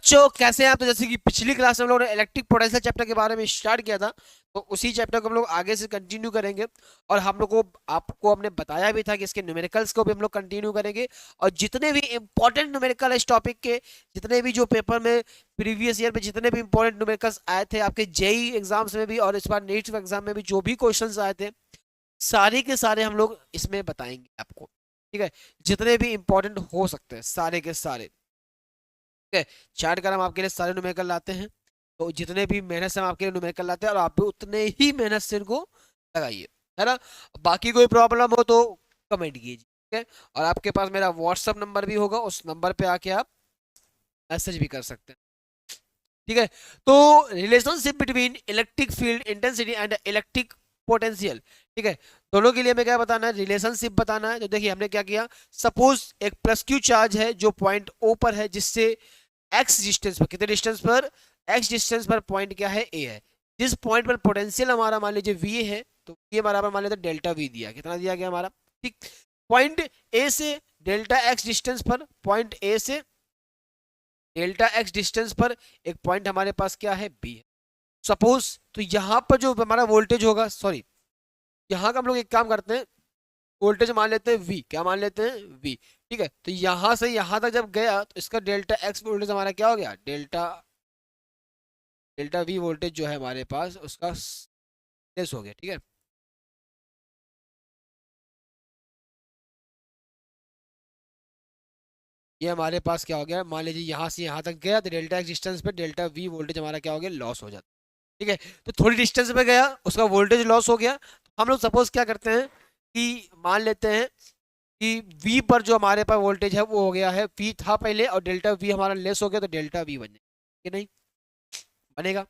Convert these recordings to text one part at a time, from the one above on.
बच्चों कैसे हैं आप? तो जैसे कि पिछली क्लास में हम लोगों ने इलेक्ट्रिक पोटेंशियल चैप्टर के बारे में स्टार्ट किया था, तो उसी चैप्टर को हम लोग आगे से कंटिन्यू करेंगे। और हम लोग को आपको हमने बताया भी था कि इसके न्यूमेरिकल्स को भी हम लोग कंटिन्यू करेंगे। और जितने भी इंपॉर्टेंट न्यूमेरिकल इस टॉपिक के, जितने भी जो पेपर में प्रीवियस ईयर में जितने भी इंपॉर्टेंट न्यूमेरिकल्स आए थे आपके जेई एग्जाम्स में भी और इस बार नीट एग्जाम में भी, जो भी क्वेश्चन आए थे सारे के सारे हम लोग इसमें बताएंगे आपको। ठीक है, जितने भी इंपॉर्टेंट हो सकते हैं सारे के सारे। ठीक है, चार्ट कर हम आपके लिए सारे न्यूमेरिकल लाते हैं, तो जितने भी मेहनत से हम आपके लिए न्यूमेरिकल लाते हैं और आप भी उतने ही मेहनत से इनको लगाइए, है ना। बाकी कोई प्रॉब्लम हो तो कमेंट कीजिए, ठीक है। और आपके पास मेरा व्हाट्सअप नंबर भी होगा, उस नंबर पे आके आप मैसेज भी कर सकते हैं, ठीक है। तो relationship between electric field intensity and electric potential, ठीक है, दोनों के लिए हमें क्या बताना है? रिलेशनशिप बताना है। तो देखिए हमने क्या किया, सपोज एक प्लस क्यू चार्ज है जो पॉइंट ओ पर है, जिससे एक्स डिस्टेंस पर, कितने डिस्टेंस पर? एक्स डिस्टेंस पर पॉइंट क्या है? ए है। जिस पॉइंट पर पोटेंशियल हमारा मान लीजिए वी है, तो ये हमारा मान लीजिए डेल्टा वी दिया, कितना दिया गया हमारा? ठीक, पॉइंट ए से डेल्टा एक्स डिस्टेंस पर, पॉइंट ए से डेल्टा एक्स डिस्टेंस पर एक पॉइंट हमारे पास क्या है? बी है। सपोज तो यहाँ पर जो हमारा वोल्टेज होगा, सॉरी यहाँ का हम लोग एक काम करते हैं, वोल्टेज मान लेते हैं वी, क्या मान लेते हैं? वी। ठीक है, तो यहाँ से यहाँ तक जब गया तो इसका डेल्टा एक्स वोल्टेज हमारा क्या हो गया? डेल्टा डेल्टा वी वोल्टेज जो है हमारे पास उसका लेस हो गया, ठीक है। ये हमारे पास क्या हो गया, मान लीजिए यहाँ से यहाँ तक गया तो डेल्टा एक्स डिस्टेंस पे डेल्टा वी वोल्टेज हमारा क्या हो गया? लॉस हो जाता है, ठीक है। तो थोड़ी डिस्टेंस पे गया, उसका वोल्टेज लॉस हो गया, तो हम लोग सपोज क्या करते हैं कि मान लेते हैं कि V पर जो हमारे पास वोल्टेज है वो हो गया है, V था पहले और डेल्टा V हमारा लेस हो गया, तो डेल्टा V बन जाएगा कि नहीं? बनेगा।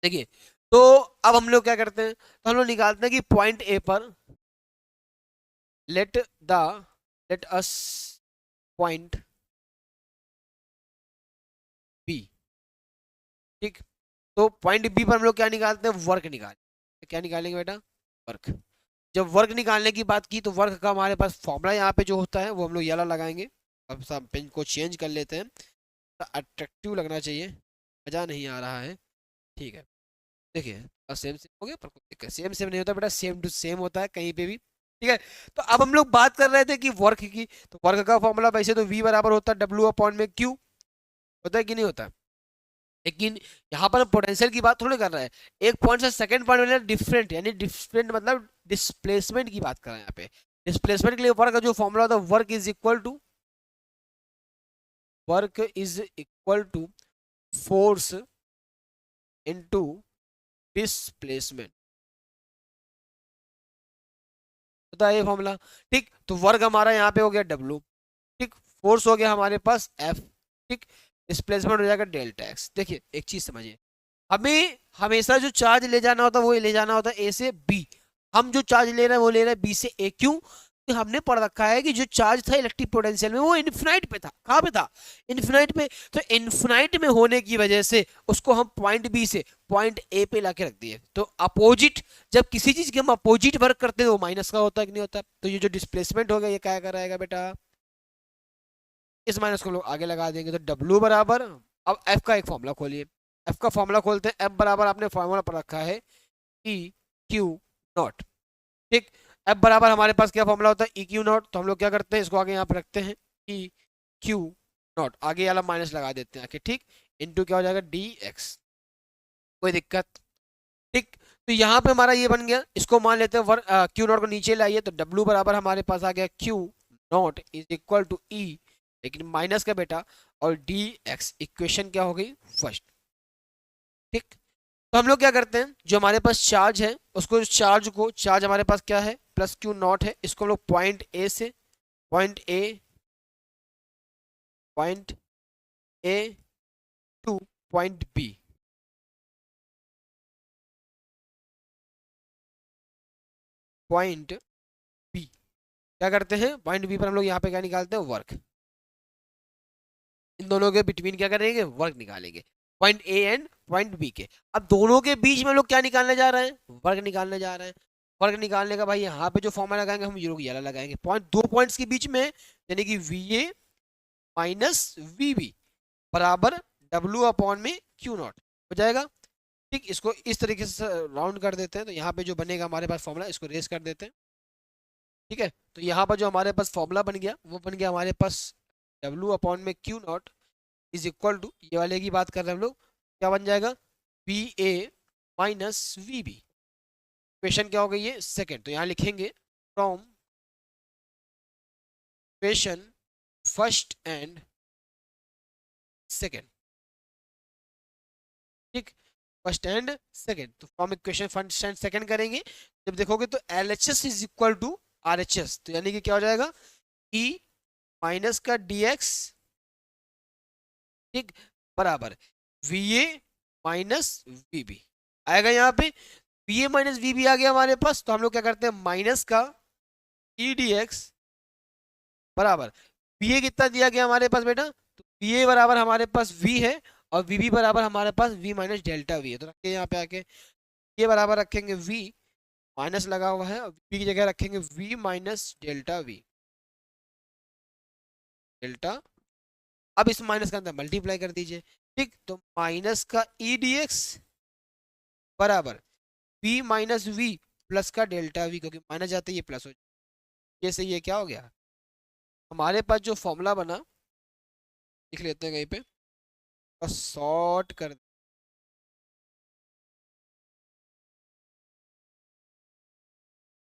देखिए, तो अब हम लोग क्या करते हैं, तो हम लोग निकालते हैं कि पॉइंट ए पर let the let us point B, ठीक। तो पॉइंट बी पर हम लोग क्या निकालते हैं? वर्क निकालेंगे। क्या निकालेंगे बेटा? वर्क। जब वर्क निकालने की बात की तो वर्क का हमारे पास फॉर्मूला यहाँ पे जो होता है वो हम लोग ये वाला लगाएंगे। अब सब पेन को चेंज कर लेते हैं, अट्रैक्टिव लगना चाहिए, मजा नहीं आ रहा है, ठीक है। देखिए सेम सेम हो गया, पर कोई दिक्कत सेम सेम नहीं होता बेटा, सेम टू सेम होता है कहीं पे भी, ठीक है। तो अब हम लोग बात कर रहे थे कि वर्क की, तो वर्क का फॉर्मूला वैसे तो V बराबर होता है W अपॉन में Q, होता है कि नहीं होता? लेकिन यहाँ पर पोटेंशियल की बात थोड़ी कर रहे हैं, एक पॉइंट से सेकंड पॉइंट में डिफरेंट, यानी डिफरेंट मतलब डिस्प्लेसमेंट की बात कर रहे हैं यहाँ पे। डिस्प्लेसमेंट के लिए वर्क का जो फॉर्मूला होता है, work is equal to force into displacement, होता है ये फॉर्मूला, ठीक। तो वर्क हमारा यहाँ पे हो गया W, ठीक। फोर्स हो गया हमारे पास F, ठीक। डिस्प्लेसमेंट हो जाएगा डेल्टा एक्स। देखिए एक चीज समझिए, हमें हमेशा जो चार्ज ले जाना होता है वो ले जाना होता है ए से बी। हम जो चार्ज ले रहे हैं वो ले रहे हैं बी से ए, क्यों? तो हमने पढ़ रखा है कि जो चार्ज था इलेक्ट्रिक पोटेंशियल में वो इन्फिनाइट पे था। कहाँ पे था? इन्फिनाइट पे। तो इन्फिनाइट में होने की वजह से उसको हम पॉइंट बी से पॉइंट ए पे लाके रख दिए। तो अपोजिट, जब किसी चीज के हम अपोजिट वर्क करते हैं तो वो माइनस का होता है कि नहीं होता? तो ये जो डिस्प्लेसमेंट होगा ये क्या कराएगा बेटा? इस माइनस को हम लोग आगे लगा देंगे, तो W बराबर, अब F का एक फॉर्मूला खोलिए, F का फॉर्मूला खोलते हैं। F बराबर आपने फॉर्मूला पर रखा है ई क्यू नॉट, ठीक। F बराबर हमारे पास क्या फॉर्मूला होता है? E Q not. तो हम लोग क्या करते हैं, इसको आगे यहाँ पे रखते हैं, ई क्यू नॉट, आगे वाला माइनस लगा देते हैं आके, ठीक। इनटू क्या हो जाएगा? D x. कोई दिक्कत? ठीक। तो यहाँ पे हमारा ये बन गया, इसको मान लेते हैं क्यू नॉट को नीचे लाइए, तो W बराबर हमारे पास आ गया Q naught is equal to E, लेकिन माइनस का बेटा, और डी एक्स। इक्वेशन क्या हो गई? फर्स्ट, ठीक। तो हम लोग क्या करते हैं, जो हमारे पास चार्ज है उसको, चार्ज हमारे पास क्या है? प्लस क्यू नॉट है, इसको हम लोग point A to point B, point B क्या करते हैं? पॉइंट बी पर हम लोग यहाँ पे क्या निकालते हैं? वर्क। इन दोनों के बिटवीन क्या करेंगे? वर्क निकालेंगे, point A and point B के। अब दोनों के बीच में लोग क्या निकालने जा रहे हैं? वर्क निकालने जा रहे हैं। वर्क निकालने का भाई यहाँ पे जो फॉर्मूला लगाएंगे हम ये लोग ये वाला लगाएंगे, दो पॉइंट्स के बीच में, यानी कि V A minus V B बराबर W अपॉन में Q नॉट हो जाएगा। ठीक, इसको इस तरीके से राउंड कर देते हैं, तो यहाँ पे जो बनेगा हमारे पास फॉर्मूला, इसको रेस कर देते हैं। ठीक है, तो यहाँ पर जो हमारे पास फॉर्मूला बन गया वो बन गया हमारे पास W अपॉन में Q not is equal to, ये वाले की बात कर रहे हैं हम लोग, क्या बन जाएगा, VA माइनस VB। इक्वेशन क्या हो गई है, सेकंड, तो यहाँ लिखेंगे from equation first and second. ठीक, फर्स्ट एंड सेकंड, तो from equation first and second करेंगे, जब देखोगे तो LHS is equal to RHS, तो यानी कि क्या हो जाएगा, E माइनस का DX, ठीक, बराबर VA माइनस VB आएगा। यहाँ पे VA माइनस VB आ गया हमारे पास, तो हम लोग क्या करते हैं, माइनस का EDX बराबर VA कितना दिया गया हमारे पास बेटा, तो VA बराबर हमारे पास V है और VB बराबर हमारे पास V माइनस डेल्टा V है, तो रखते हैं यहाँ पे आके, ये बराबर रखेंगे V माइनस लगा हुआ है और V की जगह रखेंगे V minus delta V delta. अब इस माइनस का अंदर मल्टीप्लाई कर दीजिए। ठीक, तो माइनस का EDX बराबर V माइनस V प्लस का डेल्टा V, क्योंकि माइनस जाते ही ये प्लस हो जाए, ये से ये क्या हो गया, हमारे पास जो फॉर्मूला बना, लिख लेते हैं कहीं पे और शॉर्ट कर,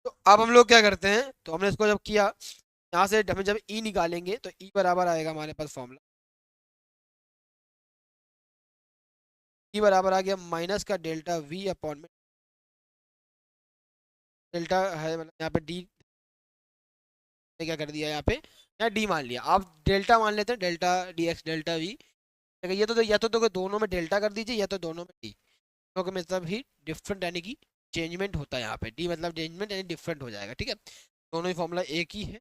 तो अब हम लोग क्या करते हैं, तो हमने इसको जब किया, यहाँ से हम जब E निकालेंगे तो E बराबर आएगा हमारे पास फॉर्मूला, E बराबर आ गया माइनस का डेल्टा V अपॉन में डेल्टा है, मतलब यहाँ पे D ने क्या कर दिया, यहाँ पे यहाँ D मान लिया, आप डेल्टा मान लेते हैं, डेल्टा DX डेल्टा V, ये तो या तो दोनों में डेल्टा कर दीजिए या तो दोनों में D, क्योंकि मतलब ही डिफरेंट यानी कि चेंजमेंट होता है यहाँ पे, D मतलब चेंजमेंट यानी डिफरेंट हो जाएगा। ठीक है, दोनों ही फॉर्मूला एक ही है।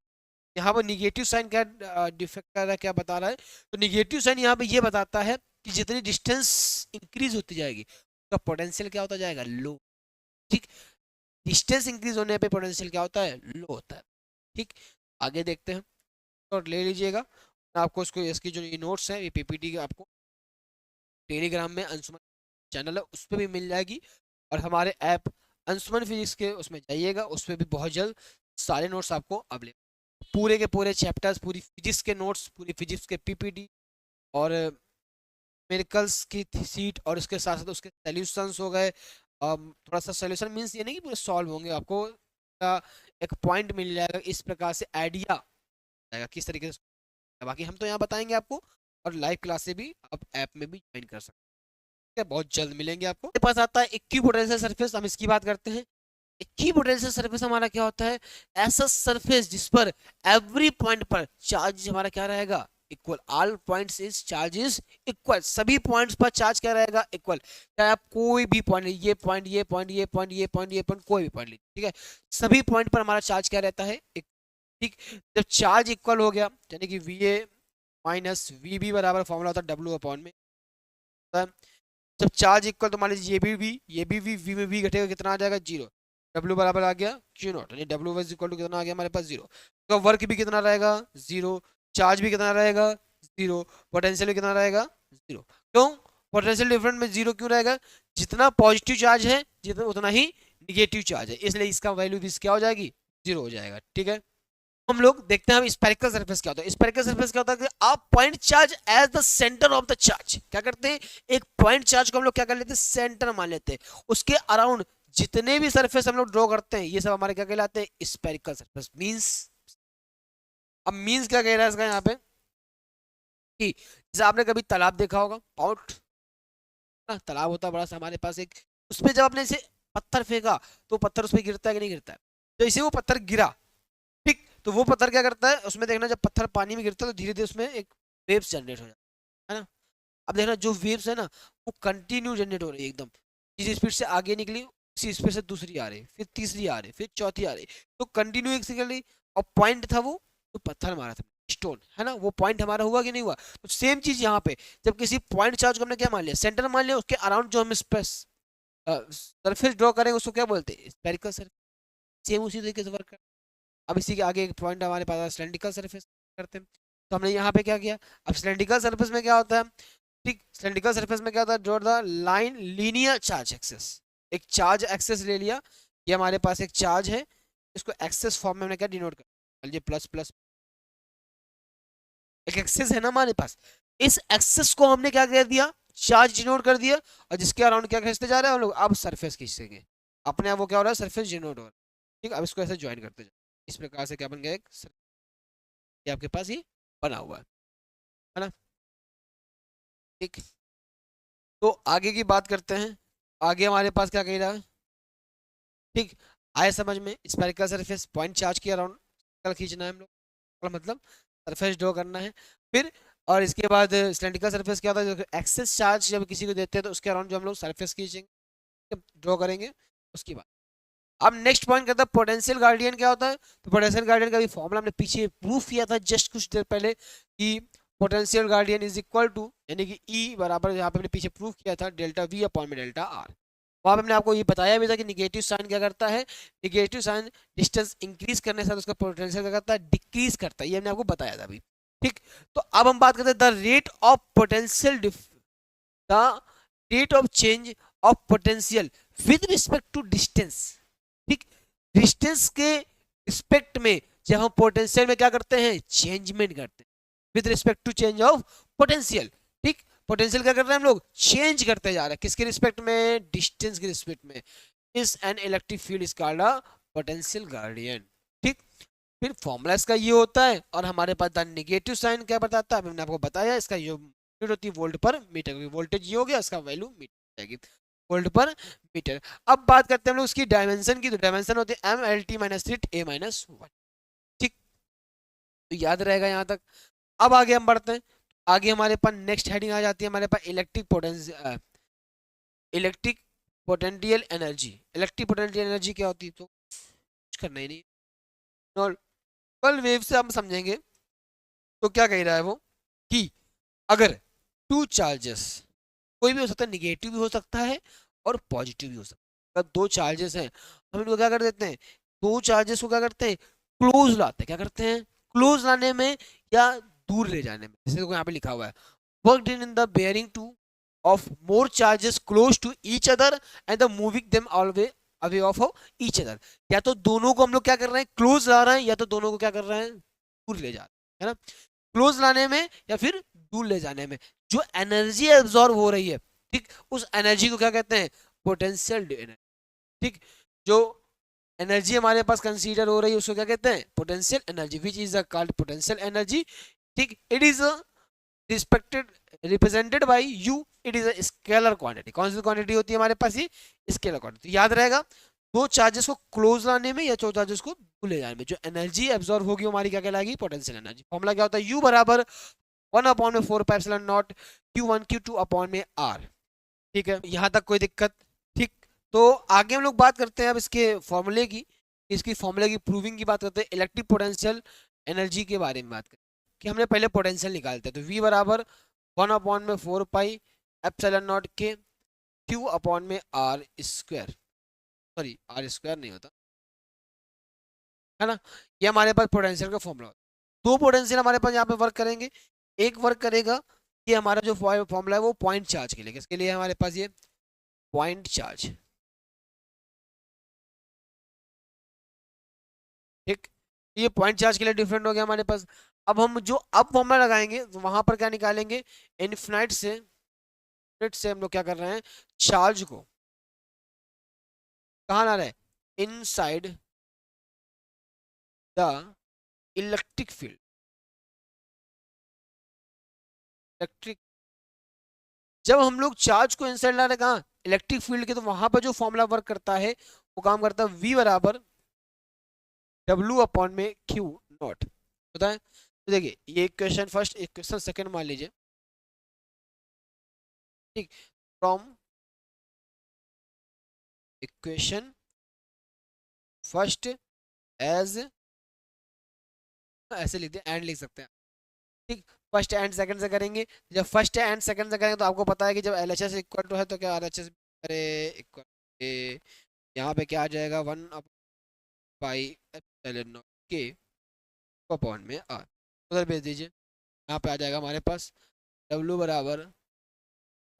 यहाँ पर निगेटिव साइन क्या डिफेक्ट कर रहा है, क्या बता रहा है, तो निगेटिव साइन यहाँ पे ये बताता है कि जितनी डिस्टेंस इंक्रीज होती जाएगी उसका पोटेंशियल क्या होता जाएगा, लो। ठीक, डिस्टेंस इंक्रीज होने पे पोटेंशियल क्या होता है, लो होता है। ठीक, आगे देखते हैं, तो ले लीजिएगा आपको उसको, इसकी जो ये नोट्स है, ये PPT आपको टेलीग्राम में अंशुमन चैनल है उस पर भी मिल जाएगी, और हमारे ऐप अंशुमन फिजिक्स के उसमें जाइएगा, उस पर भी बहुत जल्द सारे नोट्स आपको अवेलेबल, पूरे के पूरे चैप्टर्स, पूरी फिजिक्स के नोट्स, पूरी फिजिक्स के PPT और मेरिकल्स की सीट, और उसके साथ साथ उसके सॉल्यूशंस हो गए, थोड़ा सा सॉल्यूशन मींस ये नहीं कि पूरे सॉल्व होंगे, आपको एक पॉइंट मिल जाएगा, इस प्रकार से आइडिया आएगा किस तरीके से, बाकी हम तो यहाँ बताएंगे आपको, और लाइव क्लासे भी आप ऐप में भी ज्वाइन कर सकते हैं, बहुत जल्द मिलेंगे आपको। मेरे पास आता है इक्विपोटेंशियल सरफेस, हम इसकी बात करते हैं। इक्विपोटेंशियल सरफेस हमारा क्या होता है, ऐसा सरफेस जिस पर एवरी पॉइंट पर चार्ज हमारा क्या रहेगा, equal, all points is charge is equal, सभी पॉइंट्स पर चार्ज क्या रहेगा, इक्वल, चाहे आप कोई भी पॉइंट, ये पॉइंट ये पॉइंट ये पॉइंट ये पॉइंट ये पॉइंट कोई भी पॉइंट लीजिए, ठीक है, सभी पॉइंट पर हमारा चार्ज क्या रहता है, ठीक, जब चार्ज इक्वल हो गया यानी कि VA माइनस VB बराबर फॉर्मूला होता है W अपॉन में, जब चार्ज इक्वल तो मान लीजिए ये भी V में V घटेगा, कितना आ जाएगा, 0, W बराबर आ गया Q नॉट, यानी W इज इक्वल टू कितना आ गया हमारे पास, 0, तो वर्क भी कितना रहेगा, 0, चार्ज भी कितना रहेगा, 0, पोटेंशियल भी कितना रहेगा, 0। क्यों पोटेंशियल डिफरेंट में 0 क्यों रहेगा, जितना पॉजिटिव चार्ज है जितना उतना ही निगेटिव चार्ज है, इसलिए इसका वैल्यू भी क्या हो जाएगी, 0 हो जाएगा। ठीक है, हम लोग देखते हैं हम स्पेरिकल सरफेस क्या होता है। स्पेरिकल सरफेस क्या होता है कि आप point charge as the centre of the charge क्या करते हैं, एक पॉइंट चार्ज को हम लोग क्या कर लेते हैं, सेंटर मान लेते हैं, उसके अराउंड जितने भी सरफेस हम लोग ड्रॉ करते हैं ये सब हमारे क्या कहलाते हैं, स्पेरिकल सरफेस। मींस, अब मींस क्या कह रहा है इसका यहाँ पे कि जैसे आपने कभी तालाब देखा होगा, पाउट तालाब होता है बड़ा सा हमारे पास एक, उसपे जब आपने इसे पत्थर फेंका तो पत्थर उस पर गिरता है कि नहीं गिरता है, तो इसे वो पत्थर गिरा, ठीक, तो वो पत्थर क्या करता है, उसमें देखना जब पत्थर पानी में गिरता है तो धीरे धीरे उसमें एक वेव्स जनरेट हो जाता है ना। अब देखना जो वेव्स है ना वो कंटिन्यू जनरेट हो रही है एकदम, जिस स्पीड से आगे निकली उसी स्पीड से दूसरी आ रही, फिर तीसरी आ रही, फिर चौथी आ रही, तो कंटिन्यू एक सेकंड, और पॉइंट था वो तो पत्थर मारा था, स्टोन है ना, वो पॉइंट हमारा हुआ कि नहीं हुआ, तो सेम चीज यहाँ पे, जब किसी पॉइंट चार्ज को हमने क्या मान लिया, सेंटर मान लिया, उसके अराउंड जो हम स्पेस सरफेस ड्रॉ करेंगे उसको क्या बोलते हैं, स्पेरिकल सरफेस, सेम उसी तरीके से वर्क। अब इसी के आगे एक पॉइंट हमारे पास सिलेंड्रिकल सरफेस करते हैं, तो हमने यहाँ पे क्या किया। अब सिलेंड्रिकल सरफेस में क्या होता है, ठीक, सिलेंड्रिकल सरफेस में क्या होता है, draw the line linear charge axis. एक चार्ज एक्सेस ले लिया, ये हमारे पास एक चार्ज है, इसको एक्सेस फॉर्म में हमने क्या डिनोट कर, ये प्लस प्लस, एक एक्सेस है ना हमारे पास, इस एक्सेस को हमने क्या कर दिया, चार्ज डिनोट कर दिया, और जिसके अराउंड क्या खींचते जा रहे हैं हम लोग, अब सरफेस खींचेंगे अपने आप, वो क्या हो रहा है, सरफेस डिनोट हो रहा है। ठीक, अब इसको ऐसे ज्वाइन करते जाओ, इस प्रकार से क्या बन गया, एक ये आपके पास ये बना हुआ है ना। ठीक, तो आगे की बात करते हैं, आगे हमारे पास क्या कह रहा है, ठीक, आए समझ में, स्फेरिकल सरफेस पॉइंट चार्ज के अराउंड कल खींचना है हम लोग, मतलब सरफेस ड्रॉ करना है। फिर और इसके बाद सिलेंड्रिकल सरफेस क्या होता है, एक्सेस चार्ज जब किसी को देते हैं तो उसके अराउंड जो हम लोग सरफेस खींचेंगे, ड्रॉ करेंगे। उसके बाद अब नेक्स्ट पॉइंट करता है पोटेंशियल गार्डियन क्या होता है। तो पोटेंशियल गार्डियन का भी फॉर्मूला हमने पीछे प्रूफ किया था जस्ट कुछ देर पहले कि potential gradient is equal to, यानी कि ई बराबर, यहाँ पे हमने पीछे प्रूफ किया था डेल्टा वी अपॉन में डेल्टा आर। वहां पे हमने आपको ये बताया भी था कि निगेटिव साइन क्या करता है, निगेटिव साइन डिस्टेंस इंक्रीज करने से उसका पोटेंशियल क्या करता है, डिक्रीज करता है, ये हमने आपको बताया था अभी। ठीक, तो अब हम बात करते हैं the rate of potential, the rate of change of potential with respect to distance. ठीक, डिस्टेंस के रिस्पेक्ट में जब हम पोटेंशियल में क्या करते हैं, चेंजमेंट करते हैं with respect to change of potential. ठीक, पोटेंशियल क्या कर रहे हैं हम लोग, चेंज करते जा रहे हैं, किसके रिस्पेक्ट में, डिस्टेंस के रिस्पेक्ट में। इस an electric field is called a potential guardian. ठीक, फिर फॉर्मूला इसका ये होता है, और हमारे पास द नेगेटिव साइन क्या बताता है, मैंने आपको बताया, इसका जो यूनिट होती है वोल्ट पर मीटर, वोल्टेज ये हो गया, इसका वैल्यू मीटर जाएगी, वोल्ट पर मीटर। अब बात करते हैं हम लोग उसकी डायमेंशन की, तो डायमेंशन होती है एम एल टी माइनस 3 ए माइनस 1। ठीक, तो याद रहेगा यहाँ तक। अब आगे हम बढ़ते हैं, आगे हमारे पास नेक्स्ट हेडिंग आ जाती है हमारे पास electric potential, electric potential energy. Electric potential energy क्या होती है, तो कुछ करना ही नहीं, नॉर्मल वेव से हम समझेंगे। तो क्या कह रहा है वो कि अगर टू चार्जेस, कोई भी हो सकता है, निगेटिव भी हो सकता है और पॉजिटिव भी हो सकता है, अगर दो चार्जेस हैं हम इनको क्या कर देते हैं, दो चार्जेस को क्या करते हैं, क्लोज लाते हैं, क्या करते हैं, क्लोज लाने में या दूर ले जाने में। जैसे को यहाँ पे लिखा हुआ है, work in the bringing two of more charges close to each other and the moving them always away of each other। या तो दोनों को हम लोग क्या कर रहे हैं, क्लोज ला रहे हैं, या तो दोनों को क्या कर रहे हैं, दूर ले जा रहे हैं, है ना। क्लोज लाने में या फिर दूर ले जाने में जो एनर्जी एब्जॉर्ब हो रही है, ठीक, उस एनर्जी को क्या कहते हैं, पोटेंशियल एनर्जी। ठीक, जो एनर्जी हमारे पास कंसीडर हो रही है उसको क्या कहते हैं, potential energy, which is called potential energy. ठीक, it is respected represented by U, it is a scalar quantity. कौन सी क्वांटिटी होती है हमारे पास, ये स्केलर क्वांटिटी। याद रहेगा, दो चार्जेस को क्लोज लाने में या दो चार्जेस को दूर ले जाने में जो एनर्जी एब्जॉर्ब होगी हमारी क्या कहलाएगी, पोटेंशियल एनर्जी। फॉर्मूला क्या होता है, यू बराबर 1/4 Q1 Q2 अपॉन में R। ठीक है, यहाँ तक कोई दिक्कत। ठीक, तो आगे हम लोग बात करते हैं अब इसके फॉर्मूले की, इसकी फॉर्मूले की प्रूविंग की बात करते हैं, इलेक्ट्रिक पोटेंशियल एनर्जी के बारे में बात करते हैं कि हमने पहले पोटेंशियल निकालते हैं। तो V बराबर 1/4 पाई एप्सिलॉन नॉट के Q अपॉन में R square, sorry R square नहीं होता है ना, ये हमारे पास पोटेंशियल का फॉर्मूला। दो पोटेंशियल हमारे पास यहाँ पे वर्क करेंगे, एक वर्क करेगा, ये हमारा जो फॉर्मूला है वो पॉइंट चार्ज के लिए, किसके लिए हमारे पास ये पॉइंट चार्ज। ठीक, ये पॉइंट चार्ज के लिए डिफरेंट हो गया हमारे पास। अब हम जो अब फॉर्मूला लगाएंगे तो वहां पर क्या निकालेंगे, इनफिनाइट से हम लोग क्या कर रहे हैं, चार्ज को कहाँ ला रहे हैं, inside the electric field, electric, जब हम लोग चार्ज को इनसाइड ला रहे हैं कहाँ, इलेक्ट्रिक फील्ड के, तो वहां पर जो फॉर्मूला वर्क करता है वो काम करता है V बराबर W अपॉन में Q नॉट होता है। तो देखिए ये क्वेश्चन फर्स्ट, एक क्वेश्चन सेकंड मान लीजिए। ठीक, फ्रॉम इक्वेशन फर्स्ट एज, ऐसे लिख दे, एंड लिख सकते हैं। ठीक, फर्स्ट एंड सेकंड से करेंगे, जब फर्स्ट एंड सेकंड से करेंगे तो आपको पता है कि जब LHS इक्वल टू है तो क्या RHS, अरे इक्वल, यहाँ पे क्या आ जाएगा, 1/पाई एप्सिलॉन नॉट के अपॉन में R, उधर भेज दीजिए। यहाँ पे आ जाएगा हमारे पास W बराबर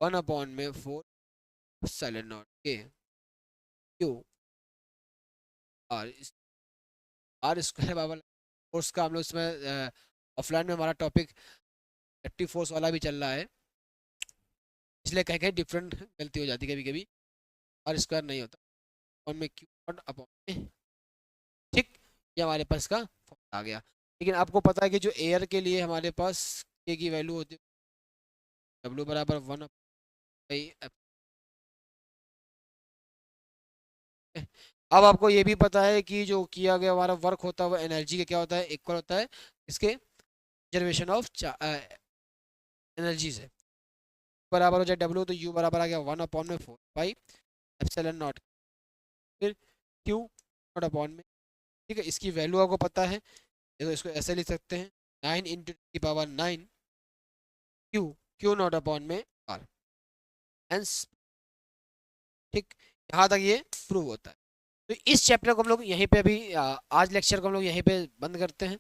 1/4 साइलेंट नॉट के क्यू आर आर स्क्वायर बराबर फोर्स का हम लोग इसमें ऑफलाइन में हमारा टॉपिक इलेक्ट्रिक फोर्स वाला भी चल रहा है, इसलिए कहीं कहीं डिफरेंट गलती हो जाती है कभी कभी, आर स्क्वायर नहीं होता और में क्यू नॉट अपॉन में, ठीक। ये हमारे पास का फॉर्मूला आ गया। लेकिन आपको पता है कि जो एयर के लिए हमारे पास के की वैल्यू होती है W बराबर 1/। अब आपको ये भी पता है कि जो किया गया हमारा वर्क होता है वो एनर्जी का क्या होता है, इक्वल होता है इसके जनरेशन ऑफ एनर्जी से। बराबर हो जाए W तो U बराबर आ गया 1/4 पाई फिर Q नॉट अपॉन में, ठीक है। इसकी वैल्यू आपको पता है, तो इसको ऐसे लिख सकते हैं 9 इंटू की पावर 9 Q नॉट अपॉन में R, हेंस, ठीक। यहाँ तक ये प्रूव होता है। तो इस चैप्टर को हम लोग यहीं पे अभी आज लेक्चर को हम लोग यहीं पे बंद करते हैं,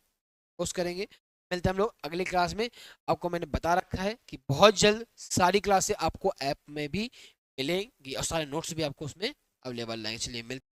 पोस्ट करेंगे। मिलते हैं हम लोग अगली क्लास में। आपको मैंने बता रखा है कि बहुत जल्द सारी क्लासें आपको ऐप में भी मिलेंगी और सारे नोट्स भी आपको उसमें अवेलेबल रहेंगे। चलिए मिलते